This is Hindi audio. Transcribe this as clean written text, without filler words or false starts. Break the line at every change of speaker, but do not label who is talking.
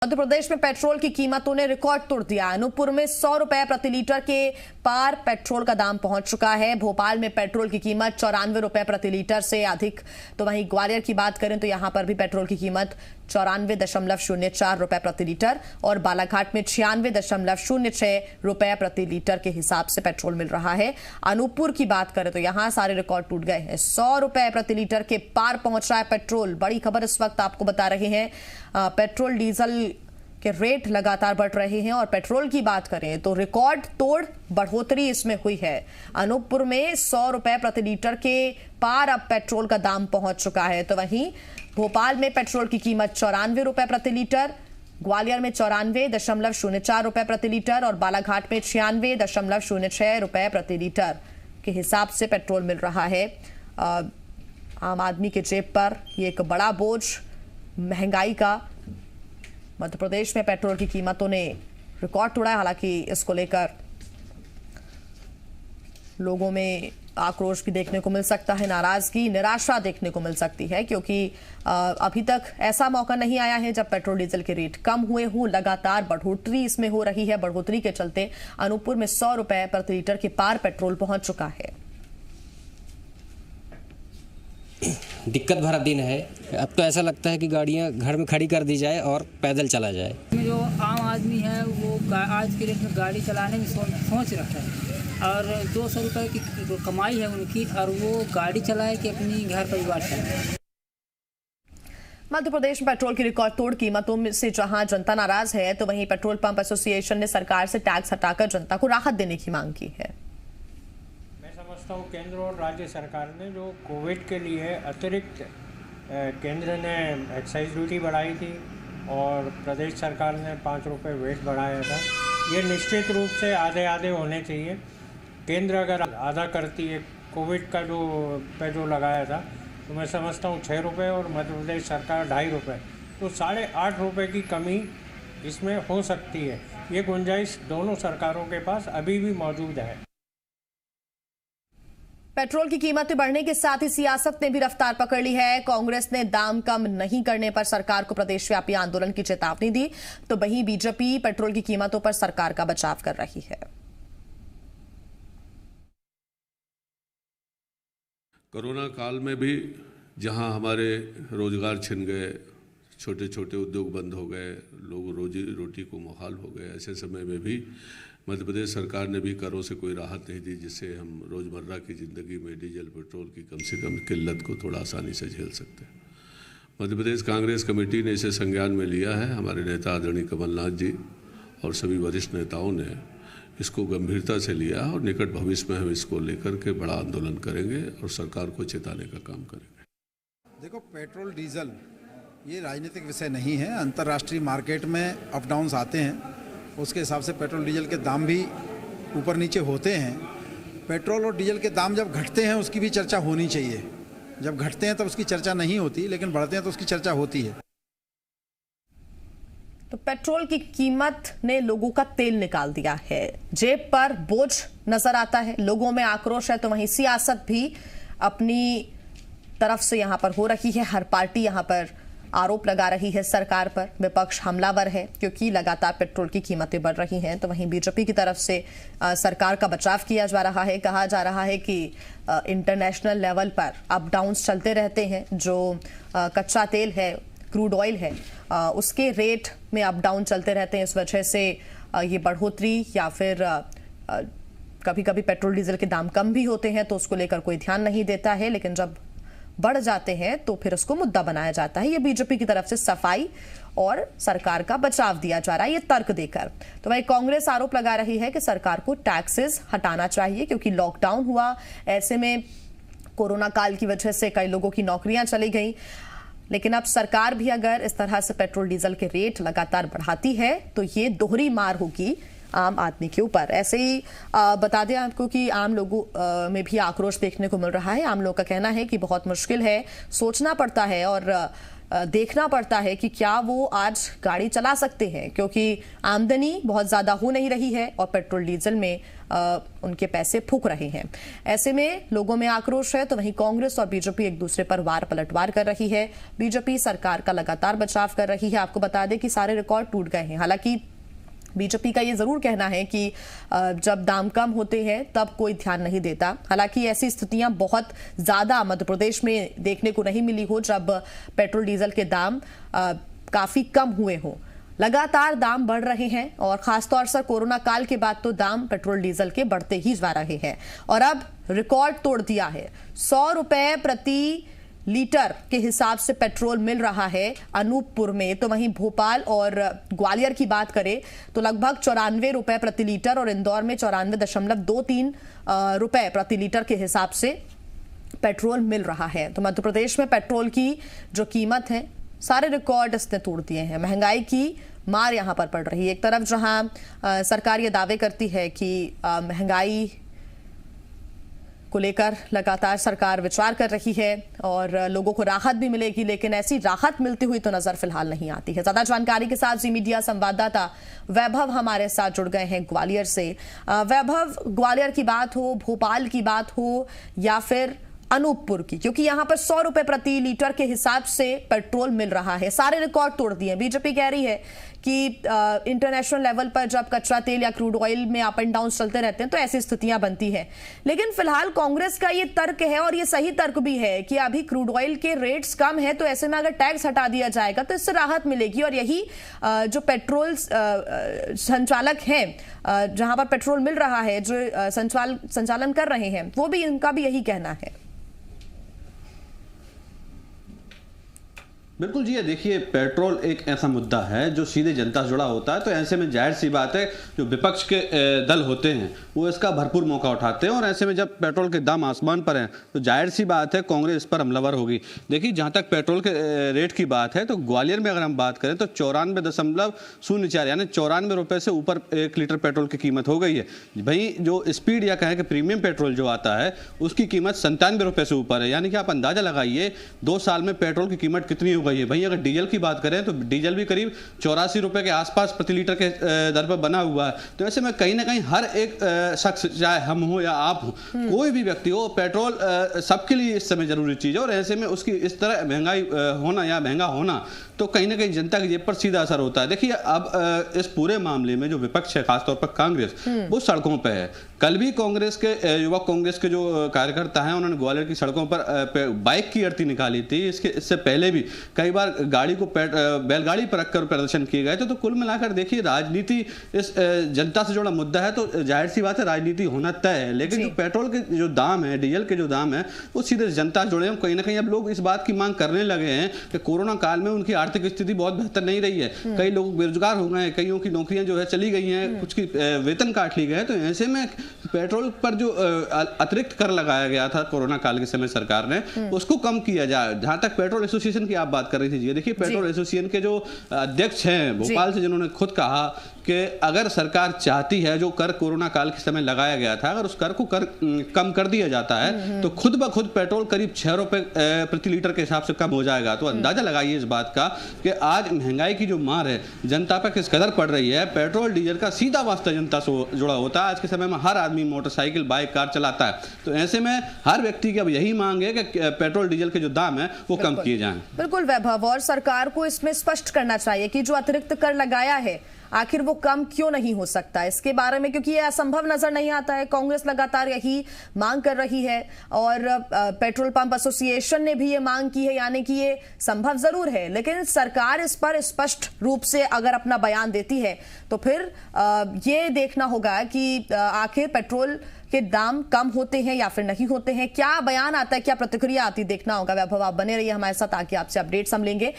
मध्य प्रदेश में पेट्रोल की कीमतों ने रिकॉर्ड तोड़ दिया। अनूपपुर में 100 रुपए प्रति लीटर के पार पेट्रोल का दाम पहुंच चुका है। भोपाल में पेट्रोल की कीमत 94 रुपए प्रति लीटर से अधिक। तो वहीं ग्वालियर की बात करें तो यहां पर भी पेट्रोल की कीमत 94.04 रुपए प्रति लीटर और बालाघाट में 96.06 रुपए प्रति लीटर के हिसाब से पेट्रोल मिल रहा है। अनूपपुर की बात करें तो यहां सारे रिकॉर्ड टूट गए हैं। 100 रुपए प्रति लीटर के पार पहुंच रहा है पेट्रोल। बड़ी खबर इस वक्त आपको बता रहे हैं। पेट्रोल डीजल के रेट लगातार बढ़ रहे हैं और पेट्रोल की बात करें तो रिकॉर्ड तोड़ बढ़ोतरी इसमें हुई है। अनूपपुर में 100 रुपए प्रति लीटर के पार अब पेट्रोल का दाम पहुंच चुका है। तो वहीं भोपाल में पेट्रोल की कीमत 94 रुपए प्रति लीटर, ग्वालियर में 94.04 रुपए प्रति लीटर और बालाघाट में 96.06 रुपए प्रति लीटर के हिसाब से पेट्रोल मिल रहा है। आम आदमी के जेब पर ये एक बड़ा बोझ महंगाई का। मध्य प्रदेश में पेट्रोल की कीमतों ने रिकॉर्ड तोड़ा है। हालांकि इसको लेकर लोगों में आक्रोश भी देखने को मिल सकता है, नाराजगी, निराशा देखने को मिल सकती है, क्योंकि अभी तक ऐसा मौका नहीं आया है जब पेट्रोल डीजल के रेट कम हुए हों। लगातार बढ़ोतरी इसमें हो रही है। बढ़ोतरी के चलते अनूपपुर में 100 रुपए प्रति लीटर के पार पेट्रोल पहुंच चुका है।
दिक्कत भरा दिन है। अब तो ऐसा लगता है कि गाड़ियां घर में खड़ी कर दी जाए और पैदल चला जाए।
जो आम आदमी है वो आज के डेट में गाड़ी चलाने में सोच रहा है और 200 रुपये की कमाई है उनकी और वो गाड़ी चलाए कि अपनी घर परिवार चलाए।
मध्य प्रदेश में पेट्रोल की रिकॉर्ड तोड़ कीमतों से जहां जनता नाराज है तो वहीं पेट्रोल पंप एसोसिएशन ने सरकार से टैक्स हटाकर जनता को राहत देने की मांग की है।
केंद्र और राज्य सरकार ने जो कोविड के लिए अतिरिक्त केंद्र ने एक्साइज ड्यूटी बढ़ाई थी और प्रदेश सरकार ने 5 रुपये वेट बढ़ाया था। ये निश्चित रूप से आधे आधे होने चाहिए। केंद्र अगर आधा करती है कोविड का जो लगाया था तो मैं समझता हूँ 6 रुपये और मध्य प्रदेश सरकार 2.5 रुपये, तो 8.5 रुपये की कमी इसमें हो सकती है। ये गुंजाइश दोनों सरकारों के पास अभी भी मौजूद है।
पेट्रोल की कीमतें बढ़ने के साथ ही सियासत ने भी रफ्तार पकड़ ली है। कांग्रेस ने दाम कम नहीं करने पर सरकार को प्रदेशव्यापी आंदोलन की चेतावनी दी, तो वहीं बीजेपी पेट्रोल की कीमतों पर सरकार का बचाव कर रही है।
कोरोना काल में भी जहां हमारे रोजगार छिन गए, छोटे छोटे उद्योग बंद हो गए, लोग रोजी रोटी को मुहाल हो गए, ऐसे समय में भी मध्य प्रदेश सरकार ने भी करों से कोई राहत नहीं दी, जिससे हम रोज़मर्रा की ज़िंदगी में डीजल पेट्रोल की कम से कम किल्लत को थोड़ा आसानी से झेल सकते हैं। मध्य प्रदेश कांग्रेस कमेटी ने इसे संज्ञान में लिया है। हमारे नेता आदरणीय कमलनाथ जी और सभी वरिष्ठ नेताओं ने इसको गंभीरता से लिया और निकट भविष्य में हम इसको लेकर के बड़ा आंदोलन करेंगे और सरकार को चेताने का काम करेंगे।
देखो, पेट्रोल डीजल ये राजनीतिक विषय नहीं है। अंतर्राष्ट्रीय मार्केट में अप डाउन्स आते हैं, उसके हिसाब से पेट्रोल डीजल के दाम भी ऊपर नीचे होते हैं। पेट्रोल और डीजल के दाम जब घटते हैं उसकी भी चर्चा होनी चाहिए। जब घटते हैं तब उसकी चर्चा नहीं होती, लेकिन बढ़ते हैं तो उसकी चर्चा होती है।
तो पेट्रोल की कीमत ने लोगों का तेल निकाल दिया है। जेब पर बोझ नजर आता है, लोगों में आक्रोश है, तो वहीं सियासत भी अपनी तरफ से यहां पर हो रही है। हर पार्टी यहां पर आरोप लगा रही है सरकार पर। विपक्ष हमलावर है क्योंकि लगातार पेट्रोल की कीमतें बढ़ रही हैं। तो वहीं बीजेपी की तरफ से सरकार का बचाव किया जा रहा है। कहा जा रहा है कि इंटरनेशनल लेवल पर अप डाउन्स चलते रहते हैं। जो कच्चा तेल है, क्रूड ऑयल है, उसके रेट में अप डाउन चलते रहते हैं। इस वजह से ये बढ़ोतरी या फिर कभी कभी पेट्रोल डीजल के दाम कम भी होते हैं तो उसको लेकर कोई ध्यान नहीं देता है, लेकिन जब बढ़ जाते हैं तो फिर उसको मुद्दा बनाया जाता है। ये बीजेपी की तरफ से सफाई और सरकार का बचाव दिया जा रहा है, ये तर्क देकर। तो वही कांग्रेस आरोप लगा रही है कि सरकार को टैक्सेस हटाना चाहिए, क्योंकि लॉकडाउन हुआ, ऐसे में कोरोना काल की वजह से कई लोगों की नौकरियां चली गई। लेकिन अब सरकार भी अगर इस तरह से पेट्रोल डीजल के रेट लगातार बढ़ाती है तो ये दोहरी मार होगी आम आदमी के ऊपर। ऐसे ही बता दें आपको कि आम लोगों में भी आक्रोश देखने को मिल रहा है। आम लोगों का कहना है कि बहुत मुश्किल है, सोचना पड़ता है और देखना पड़ता है कि क्या वो आज गाड़ी चला सकते हैं, क्योंकि आमदनी बहुत ज़्यादा हो नहीं रही है और पेट्रोल डीजल में उनके पैसे फूक रहे हैं। ऐसे में लोगों में आक्रोश है, तो वहीं कांग्रेस और बीजेपी एक दूसरे पर वार पलटवार कर रही है। बीजेपी सरकार का लगातार बचाव कर रही है। आपको बता दें कि सारे रिकॉर्ड टूट गए हैं। हालांकि बीजेपी का ये जरूर कहना है कि जब दाम कम होते हैं तब कोई ध्यान नहीं देता। हालांकि ऐसी स्थितियां बहुत ज्यादा मध्य प्रदेश में देखने को नहीं मिली हो जब पेट्रोल डीजल के दाम काफी कम हुए हो। लगातार दाम बढ़ रहे हैं और खासतौर से कोरोना काल के बाद तो दाम पेट्रोल डीजल के बढ़ते ही जा रहे हैं और अब रिकॉर्ड तोड़ दिया है। 100 रुपए प्रति लीटर के हिसाब से पेट्रोल मिल रहा है अनूपपुर में। तो वहीं भोपाल और ग्वालियर की बात करें तो लगभग 94 रुपए प्रति लीटर और इंदौर में 94.23 रुपए प्रति लीटर के हिसाब से पेट्रोल मिल रहा है। तो मध्य प्रदेश में पेट्रोल की जो कीमत है सारे रिकॉर्ड इसने तोड़ दिए हैं। महंगाई की मार यहां पर पड़ रही है। एक तरफ जहां सरकार ये दावे करती है कि महंगाई को लेकर लगातार सरकार विचार कर रही है और लोगों को राहत भी मिलेगी, लेकिन ऐसी राहत मिलती हुई तो नजर फिलहाल नहीं आती है। ज्यादा जानकारी के साथ जी मीडिया संवाददाता वैभव हमारे साथ जुड़ गए हैं ग्वालियर से। वैभव, ग्वालियर की बात हो, भोपाल की बात हो या फिर अनूपपुर की, क्योंकि यहां पर 100 रुपए प्रति लीटर के हिसाब से पेट्रोल मिल रहा है, सारे रिकॉर्ड तोड़ दिए। बीजेपी कह रही है कि इंटरनेशनल लेवल पर जब कच्चा तेल या क्रूड ऑयल में अप एंड डाउन चलते रहते हैं तो ऐसी स्थितियां बनती हैं। लेकिन फिलहाल कांग्रेस का ये तर्क है और ये सही तर्क भी है कि अभी क्रूड ऑयल के रेट्स कम है, तो ऐसे में अगर टैक्स हटा दिया जाएगा तो इससे राहत मिलेगी और यही जो पेट्रोल संचालक हैं जहां पर पेट्रोल मिल रहा है, जो संचालन कर रहे हैं, वो भी इनका भी यही कहना है।
बिल्कुल जी, ये देखिए, पेट्रोल एक ऐसा मुद्दा है जो सीधे जनता से जुड़ा होता है। तो ऐसे में जाहिर सी बात है जो विपक्ष के दल होते हैं वो इसका भरपूर मौका उठाते हैं और ऐसे में जब पेट्रोल के दाम आसमान पर हैं तो जाहिर सी बात है कांग्रेस इस पर हमलावर होगी। देखिए, जहां तक पेट्रोल के रेट की बात है तो ग्वालियर में अगर हम बात करें तो 94.04 यानी 94 रुपये से ऊपर 1 लीटर पेट्रोल की कीमत हो गई है। भाई जो स्पीड या कहें कि प्रीमियम पेट्रोल जो आता है उसकी कीमत 97 रुपये से ऊपर है। यानी कि आप अंदाजा लगाइए 2 साल में पेट्रोल की कीमत कितनी हो गई है। भाई अगर डीजल की बात करें तो डीजल भी करीब 84 रुपए के आसपास प्रति लीटर के दर पर बना हुआ है। तो ऐसे में कहीं ना कहीं हर एक शख्स, चाहे हम हो या आप हो, कोई भी व्यक्ति हो, पेट्रोल सबके लिए इस समय जरूरी चीज है और ऐसे में उसकी इस तरह महंगाई होना या महंगा होना तो कहीं ना कहीं जनता की जेब पर सीधा असर होता है। देखिए, अब इस पूरे मामले में जो विपक्ष है, खासतौर पर कांग्रेस, वो सड़कों पर है। कल भी कांग्रेस के युवक कांग्रेस के जो कार्यकर्ता हैं उन्होंने ग्वालियर की सड़कों पर बाइक की आरती निकाली थी। इससे पहले भी कई बार गाड़ी को बैलगाड़ी पर रखकर प्रदर्शन किए गए थे। तो कुल मिलाकर देखिए, राजनीति इस जनता से जुड़ा मुद्दा है तो जाहिर सी बात है राजनीति होना तय है। लेकिन जो पेट्रोल के जो दाम है, डीजल के जो दाम है, वो सीधे जनता से जुड़े हैं। कहीं ना कहीं अब लोग इस बात की मांग करने लगे हैं कि कोरोना काल में उनकी आर्थिक स्थिति बहुत बेहतर नहीं रही है। कई लोग बेरोजगार हो गए हैं, कईयों की नौकरियां जो है चली गई हैं, कुछ की वेतन काट ली गए। तो ऐसे में पेट्रोल पर जो अतिरिक्त कर लगाया गया था कोरोना काल के समय सरकार ने, उसको कम किया जाए। जहां तक पेट्रोल एसोसिएशन की आप बात कर रही थी, देखिए पेट्रोल एसोसिएशन के जो अध्यक्ष हैं भोपाल से, जिन्होंने खुद कहा कि अगर सरकार चाहती है जो कर कोरोना काल के समय लगाया गया था, अगर उस कर को कम कर दिया जाता है तो खुद ब खुद पेट्रोल करीब 6 रुपए प्रति लीटर के हिसाब से कम हो जाएगा। तो अंदाजा लगाइए इस बात का कि आज महंगाई की जो मार है जनता पर किस कदर पड़ रही है। पेट्रोल डीजल का सीधा वास्ता जनता से जुड़ा होता है। आज के समय में हर आदमी मोटरसाइकिल, बाइक, कार चलाता है। तो ऐसे में हर व्यक्ति की अब यही मांग है कि पेट्रोल डीजल के जो दाम है वो कम किए जाएं।
बिल्कुल वैभव, और सरकार को इसमें स्पष्ट करना चाहिए कि जो अतिरिक्त कर लगाया है आखिर वो कम क्यों नहीं हो सकता इसके बारे में, क्योंकि ये असंभव नजर नहीं आता है। कांग्रेस लगातार यही मांग कर रही है और पेट्रोल पंप एसोसिएशन ने भी ये मांग की है, यानी कि ये संभव जरूर है। लेकिन सरकार इस पर स्पष्ट रूप से अगर अपना बयान देती है तो फिर ये देखना होगा कि आखिर पेट्रोल के दाम कम होते हैं या फिर नहीं होते हैं। क्या बयान आता है, क्या प्रतिक्रिया आती, देखना होगा। वैभव, आप बने रहिए हमारे साथ ताकि आपसे अपडेट्स हम लेंगे।